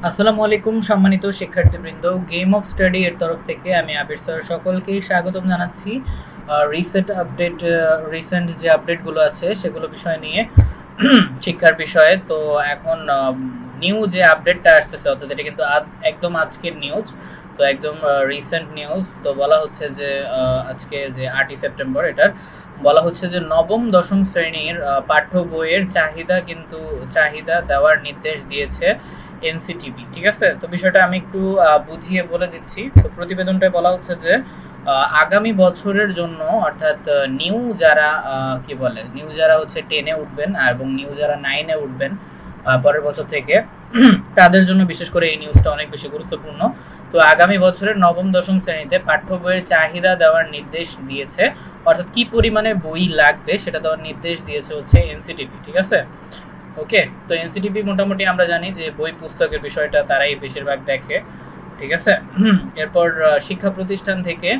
আসসালামু আলাইকুম সম্মানিত শিক্ষার্থীবৃন্দ, গেম অফ স্টাডি এর তরফ থেকে আমি আবির স্যার সকলকেই স্বাগতম জানাচ্ছি। রিসেন্ট যে আপডেটগুলো আছে সেগুলো বিষয় নিয়ে শিক্ষার বিষয়ে। তো এখন নিউ যে আপডেটটা আসতেছে, অর্থাৎ এটা কিন্তু একদম আজকের নিউজ, তো একদম রিসেন্ট নিউজ। তো বলা হচ্ছে যে আজকে যে 8ই সেপ্টেম্বর, এটার বলা হচ্ছে যে নবম দশম শ্রেণীর পাঠ্য বইয়ের চাহিদা দেওয়ার নির্দেশ দিয়েছে এনসিটিবি। ঠিক আছে, তো বিষয়টা আমি একটু বুঝিয়ে বলে দিচ্ছি। তো প্রতিবেদনটায় বলা হচ্ছে যে আগামী বছরের জন্য, অর্থাৎ নিউ যারা হচ্ছে 10-এ উঠবেন এবং নিউ যারা 9-এ উঠবেন পরের বছর থেকে, তাদের জন্য বিশেষ করে এই নিউজটা অনেক বেশি গুরুত্বপূর্ণ। তো আগামী বছরের নবম দশম শ্রেণীতে পাঠ্য বইয়ের চাহিদা দেওয়ার নির্দেশ দিয়েছে, অর্থাৎ কি পরিমাণে বই লাগবে সেটা দেওয়ার নির্দেশ দিয়েছে হচ্ছে এনসিটিবি। ঠিক আছে, ওকে। তো এনসিটিবি মোটামুটি আমরা জানি যে বই পুস্তকের বিষয়টা তারাই বেশিরভাগ দেখে। ঠিক আছে, এরপর শিক্ষা প্রতিষ্ঠান থেকে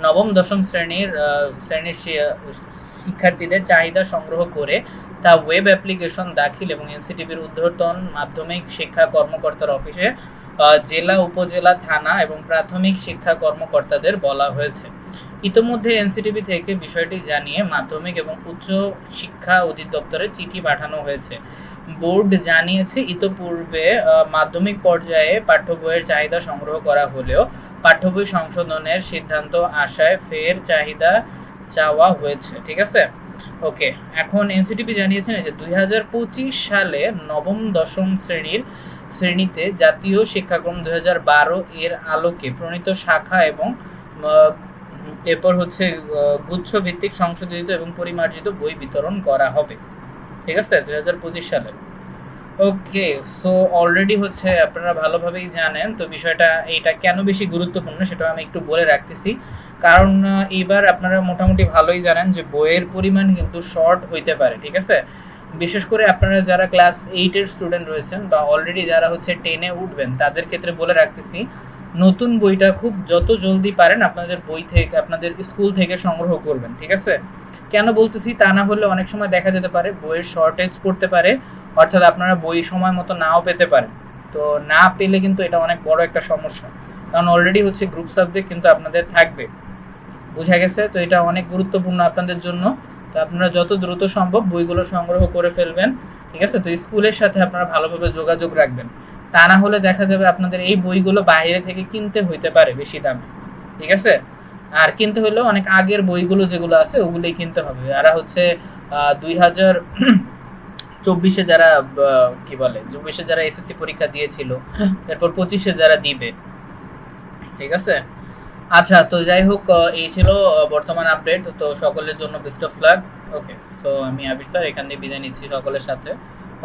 নবম দশম শ্রেণীর শিক্ষার্থীদের চাহিদা সংগ্রহ করে তা ওয়েব অ্যাপ্লিকেশন দাখিল এবং এনসিটিভির ঊর্ধ্বতন মাধ্যমিক শিক্ষা কর্মকর্তার অফিসে জেলা, উপজেলা, থানা এবং প্রাথমিক শিক্ষা কর্মকর্তাদের বলা হয়েছে। ইতোমধ্যে এনসিটিভি থেকে বিষয়টি জানিয়ে মাধ্যমিক এবং উচ্চ শিক্ষা অধিদপ্তরে চিঠি পাঠানো হয়েছে। বোর্ড জানিয়েছে, ইতোপূর্বে মাধ্যমিক পর্যায়ে পাঠ্য বইয়ের চাহিদা সংগ্রহ করা হলেও পাঠ্য বই সংশোধনের সিদ্ধান্ত আসায় ফের চাহিদা চাওয়া হয়েছে। ঠিক আছে, ওকে। এখন এনসিটিভি জানিয়েছেন যে 2025 সালে নবম দশম শ্রেণীতে জাতীয় শিক্ষাক্রম 2012 এর আলোকে প্রণীত শাখা এবং এরপর হচ্ছে গুচ্ছ ভিত্তিক সংশোধিত এবং পরিমার্জিত বই বিতরণ করা হবে। ঠিক আছে, 2025 সালে। ওকে, সো অলরেডি হচ্ছে আপনারা ভালোভাবেই জানেন। তো বিষয়টা এইটা কেন বেশি গুরুত্বপূর্ণ সেটা আমি একটু বলে রাখতেছি, কারণ এইবার আপনারা মোটামুটি ভালোই জানেন যে বইয়ের পরিমাণ কিন্তু শর্ট হইতে পারে। ঠিক আছে, বিশেষ করে আপনারা যারা ক্লাস 8-এর স্টুডেন্ট রয়েছেন বা অলরেডি যারা হচ্ছে 10-এ উঠবেন, তাদের ক্ষেত্রে বলে রাখতেছি নতুন বইটা খুব যত জলদি পারেন আপনাদের বই থেকে, আপনাদের স্কুল থেকে সংগ্রহ করবেন। ঠিক আছে, কেন বলতেছি, তা না হলে অনেক সময় দেখা যেতে পারে বইয়ের শর্টেজ পড়তে পারে, অর্থাৎ আপনারা বই সময় মতো নাও পেতে পারেন। তো না পেলে কিন্তু এটা অনেক বড় একটা সমস্যা, কারণ অলরেডি হচ্ছে গ্রুপ সাবজেক্ট কিন্তু আপনাদের থাকবে। বোঝা গেছে? তো এটা অনেক গুরুত্বপূর্ণ আপনাদের জন্য। তো আপনারা যত দ্রুত সম্ভব বইগুলো সংগ্রহ করে ফেলবেন। ঠিক আছে, তো স্কুলের সাথে আপনারা ভালোভাবে যোগাযোগ রাখবেন, তা না হলে দেখা যাবে আপনাদের এই বইগুলো বাইরে থেকে কিনতে হইতে পারে বেশি দামে। ঠিক আছে, আর কিনতে হলেও অনেক আগের বইগুলো যেগুলো আছে ওগুলোই কিনতে হবে। যারা হচ্ছে 2024-এ যারা কি বলে 24-এ যারা এসএসসি পরীক্ষা দিয়েছিল, এরপর 25-এ যারা দিবে। ঠিক আছে, আচ্ছা। তো যাই হোক, এই ছিল বর্তমান আপডেট। তো সকলের জন্য best of luck. Okay, so আমি আবির স্যার এখান দিয়ে বিদায় নিচ্ছি সকলের সাথে।